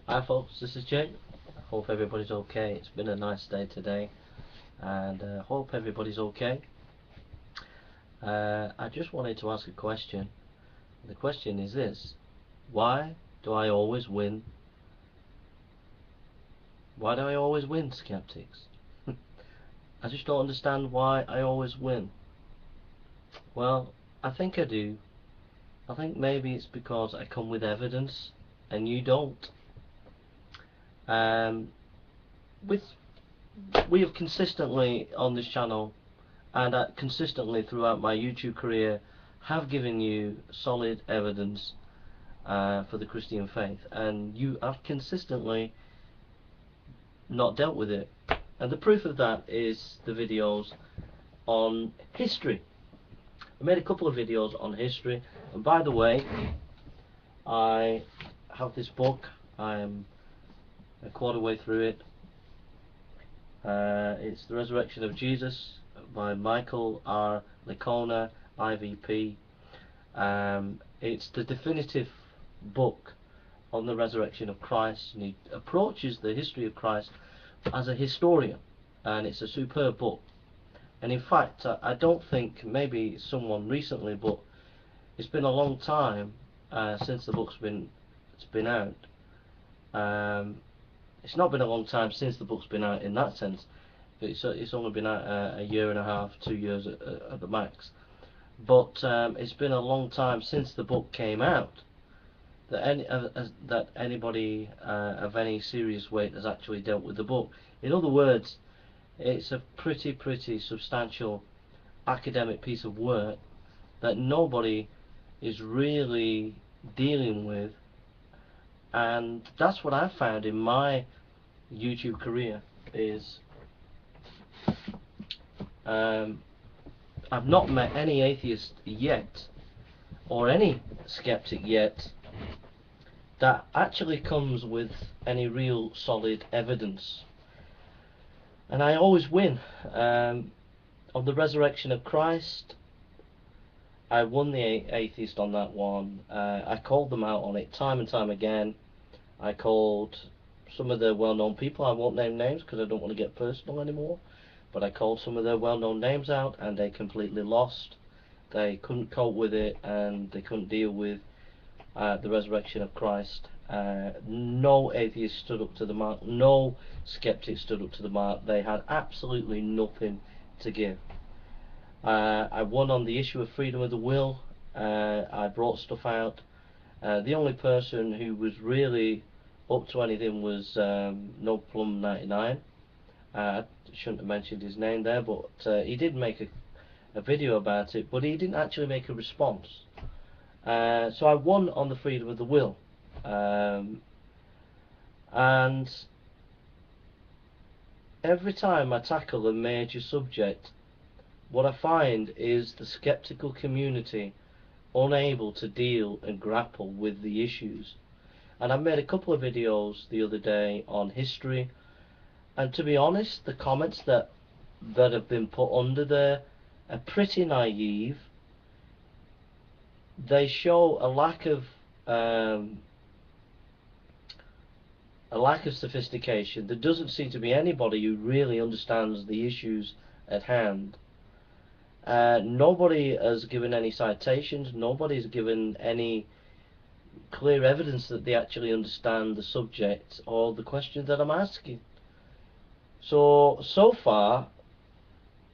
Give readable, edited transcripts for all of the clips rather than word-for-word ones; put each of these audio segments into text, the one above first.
Hi folks, this is Jay. Hope everybody's okay. It's been a nice day today, and hope everybody's okay. I just wanted to ask a question. The question is this: why do I always win? Why do I always win, skeptics? I just don't understand why I always win. Well, I think I do. I think maybe it's because I come with evidence, and you don't. Um, with we have consistently on this channel and consistently throughout my YouTube career have given you solid evidence for the Christian faith, and you have consistently not dealt with it. And the proof of that is the videos on history. I made a couple of videos on history, and by the way, I have this book. I'm a quarter way through it. It's The Resurrection of Jesus by Michael R. Licona, IVP. It's the definitive book on the resurrection of Christ, and he approaches the history of Christ as a historian, and it's a superb book. And in fact, I don't think, maybe someone recently, but it's been a long time since the book's been out. It's not been a long time since the book's been out in that sense, but it's only been out a year and a half, 2 years at the max. But it's been a long time since the book came out that anybody of any serious weight has actually dealt with the book. In other words, it's a pretty substantial academic piece of work that nobody is really dealing with, and that's what I've found in my YouTube career is I've not met any atheist yet, or any skeptic yet, that actually comes with any real solid evidence. And I always win. On the resurrection of Christ, I won the atheist on that one. I called them out on it time and time again. I called some of the well-known people, I won't name names because I don't want to get personal anymore, but I called some of their well-known names out, and they completely lost. They couldn't cope with it, and they couldn't deal with the resurrection of Christ. No atheist stood up to the mark, no skeptic stood up to the mark. They had absolutely nothing to give. I won on the issue of freedom of the will. I brought stuff out. The only person who was really up to anything was No Plum 99. I shouldn't have mentioned his name there, but he did make a video about it, but he didn't actually make a response. So I won on the freedom of the will. And every time I tackle a major subject, what I find is the skeptical community unable to deal and grapple with the issues. And I made a couple of videos the other day on history, and to be honest, the comments that have been put under there are pretty naive. They show a lack of sophistication. There doesn't seem to be anybody who really understands the issues at hand. Nobody has given any citations. Nobody's given any clear evidence that they actually understand the subject or the question that I'm asking. So far,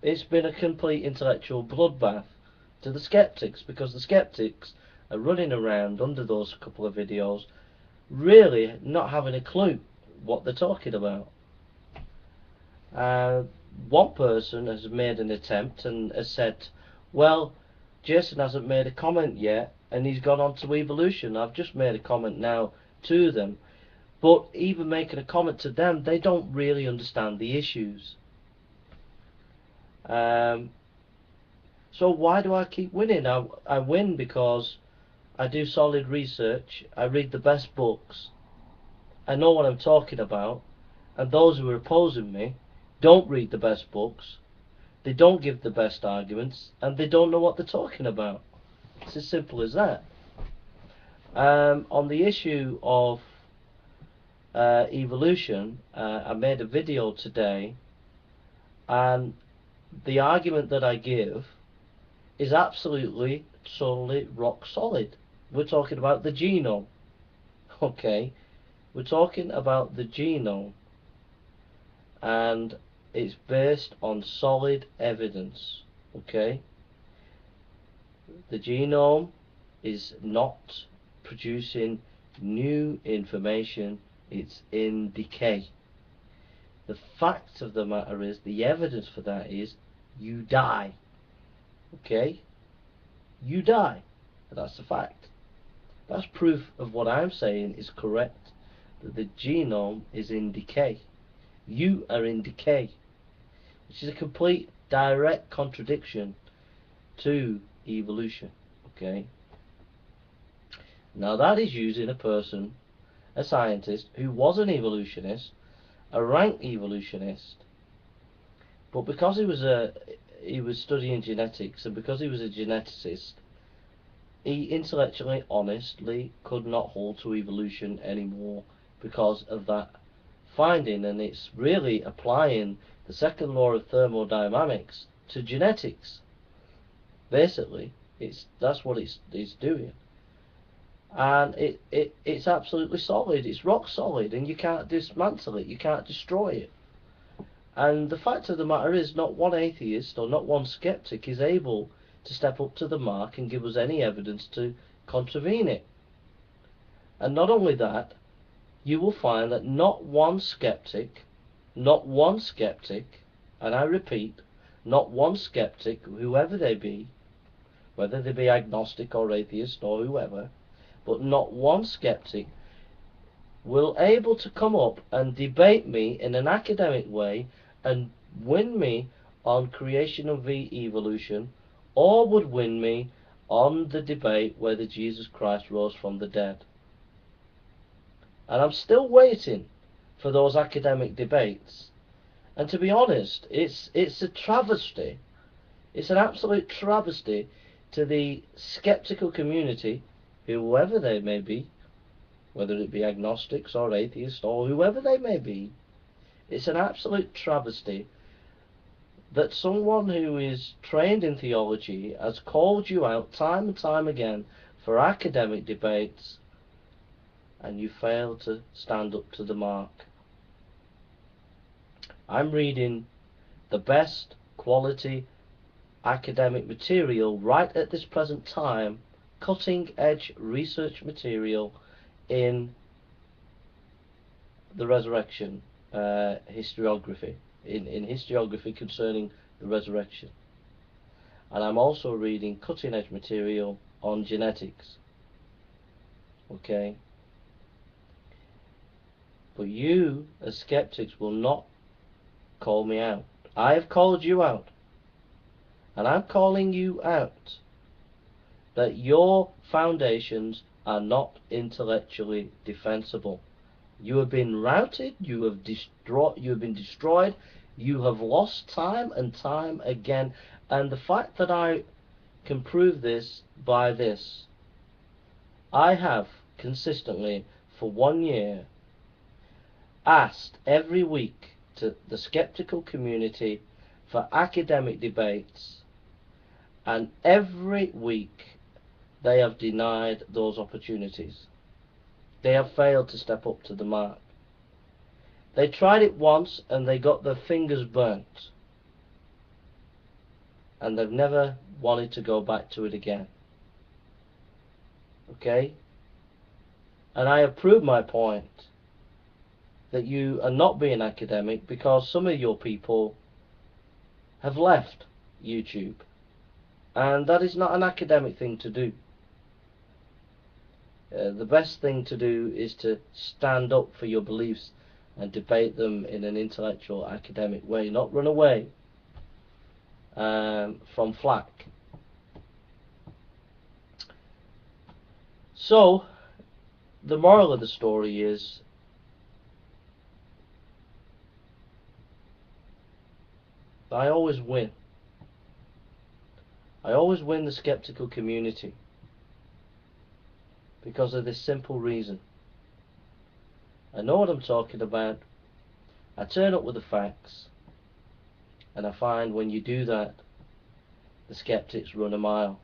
it's been a complete intellectual bloodbath to the skeptics, because the skeptics are running around under those couple of videos really not having a clue what they're talking about. One person has made an attempt and has said, well, Jason hasn't made a comment yet and he's gone on to evolution. I've just made a comment now to them, but even making a comment to them, they don't really understand the issues. So why do I keep winning? I win because I do solid research, I read the best books, I know what I'm talking about, and those who are opposing me don't read the best books, they don't give the best arguments, and they don't know what they're talking about. It's as simple as that. On the issue of evolution, I made a video today, and the argument that I give is absolutely, totally rock solid. We're talking about the genome. Okay, we're talking about the genome, and it's based on solid evidence. Okay, the genome is not producing new information, it's in decay. The fact of the matter is, the evidence for that is, you die. Okay, you die. That's the fact. That's proof of what I'm saying is correct, that the genome is in decay. You are in decay, which is a complete direct contradiction to evolution. Okay, now that is using a person, a scientist who was an evolutionist, a rank evolutionist, but because he was studying genetics, and because he was a geneticist, he intellectually, honestly could not hold to evolution anymore because of that finding. And it's really applying the second law of thermodynamics to genetics. Basically, that's what it's doing, and it's absolutely solid. It's rock solid, and you can't dismantle it. You can't destroy it. And the fact of the matter is, not one atheist or not one skeptic is able to step up to the mark and give us any evidence to contravene it. And not only that, you will find that not one skeptic, and I repeat, not one skeptic, whoever they be, whether they be agnostic or atheist or whoever, but not one skeptic will able to come up and debate me in an academic way and win me on creation of evolution, or would win me on the debate whether Jesus Christ rose from the dead. And I'm still waiting for those academic debates. And to be honest, it's a travesty. It's an absolute travesty to the skeptical community, whoever they may be, whether it be agnostics or atheists or whoever they may be. It's an absolute travesty that someone who is trained in theology has called you out time and time again for academic debates, and you fail to stand up to the mark. I'm reading the best quality academic material right at this present time, cutting edge research material in the resurrection historiography, in historiography concerning the resurrection. And I'm also reading cutting edge material on genetics. Okay, but you as skeptics will not call me out. I have called you out, and I'm calling you out, that your foundations are not intellectually defensible. You have been routed, you have been destroyed, you have lost time and time again. And the fact that I can prove this by this, I have consistently for 1 year asked every week to the skeptical community for academic debates, and every week they have denied those opportunities. They have failed to step up to the mark. They tried it once and they got their fingers burnt, and they've never wanted to go back to it again. Okay? And I have proved my point that you are not being academic, because some of your people have left YouTube, and that is not an academic thing to do. The best thing to do is to stand up for your beliefs and debate them in an intellectual, academic way, not run away from flack. So, the moral of the story is, I always win. I always win the skeptical community because of this simple reason. I know what I'm talking about. I turn up with the facts, and I find when you do that, the skeptics run a mile.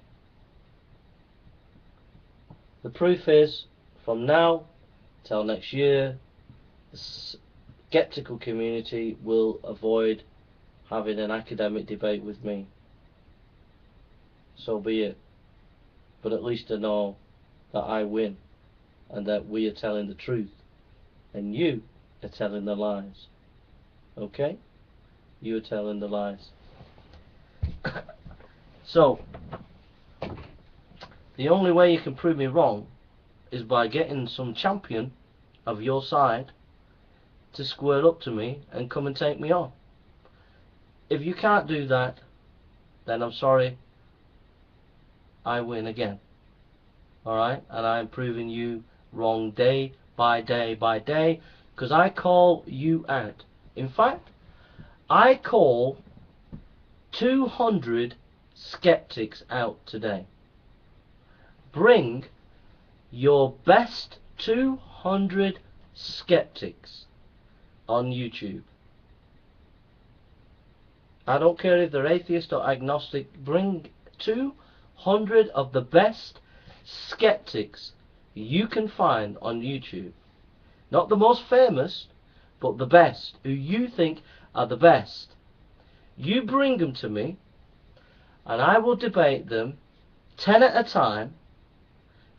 The proof is, from now till next year, the skeptical community will avoid having an academic debate with me. So be it. But at least I know that I win, and that we are telling the truth, and you are telling the lies. Okay? You are telling the lies. So, the only way you can prove me wrong is by getting some champion of your side to square up to me and come and take me on. If you can't do that, then I'm sorry, I win again. Alright? And I'm proving you wrong day by day by day, because I call you out. In fact, I call 200 skeptics out today. Bring your best 200 skeptics on YouTube. I don't care if they're atheist or agnostic. Bring 200 of the best skeptics you can find on YouTube. Not the most famous, but the best, who you think are the best. You bring them to me, and I will debate them 10 at a time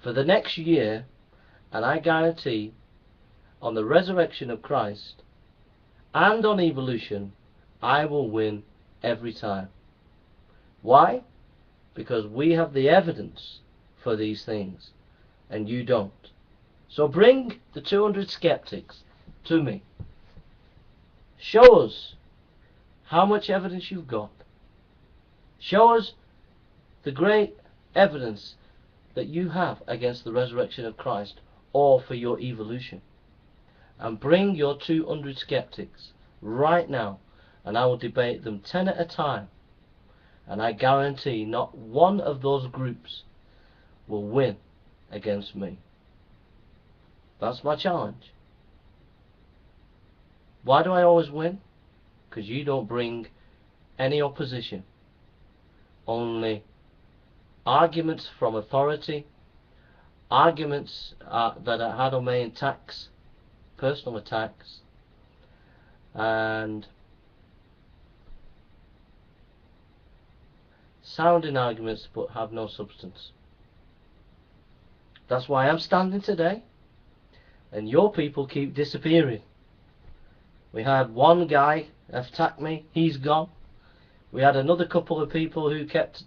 for the next year, and I guarantee on the resurrection of Christ and on evolution, I will win every time. Why? Because we have the evidence for these things, and you don't. So bring the 200 skeptics to me. Show us how much evidence you've got. Show us the great evidence that you have against the resurrection of Christ or for your evolution. And bring your 200 skeptics right now, and I will debate them 10 at a time, and I guarantee not one of those groups will win against me. That's my challenge. Why do I always win? Because you don't bring any opposition, only arguments from authority, arguments that are had on me in attacks, personal attacks, and sounding arguments but have no substance. That's why I'm standing today, and your people keep disappearing. We had one guy attack me, he's gone. We had another couple of people who kept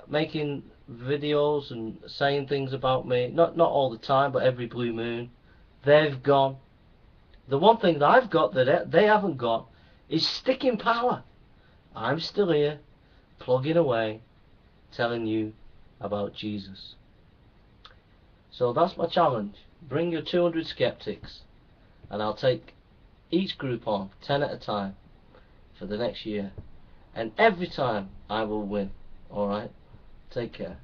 making videos and saying things about me, not all the time, but every blue moon. They've gone. The one thing that I've got that they haven't got is sticking power. I'm still here, plugging away, telling you about Jesus. So that's my challenge. Bring your 200 skeptics, and I'll take each group on 10 at a time for the next year, and every time I will win. Alright? Take care.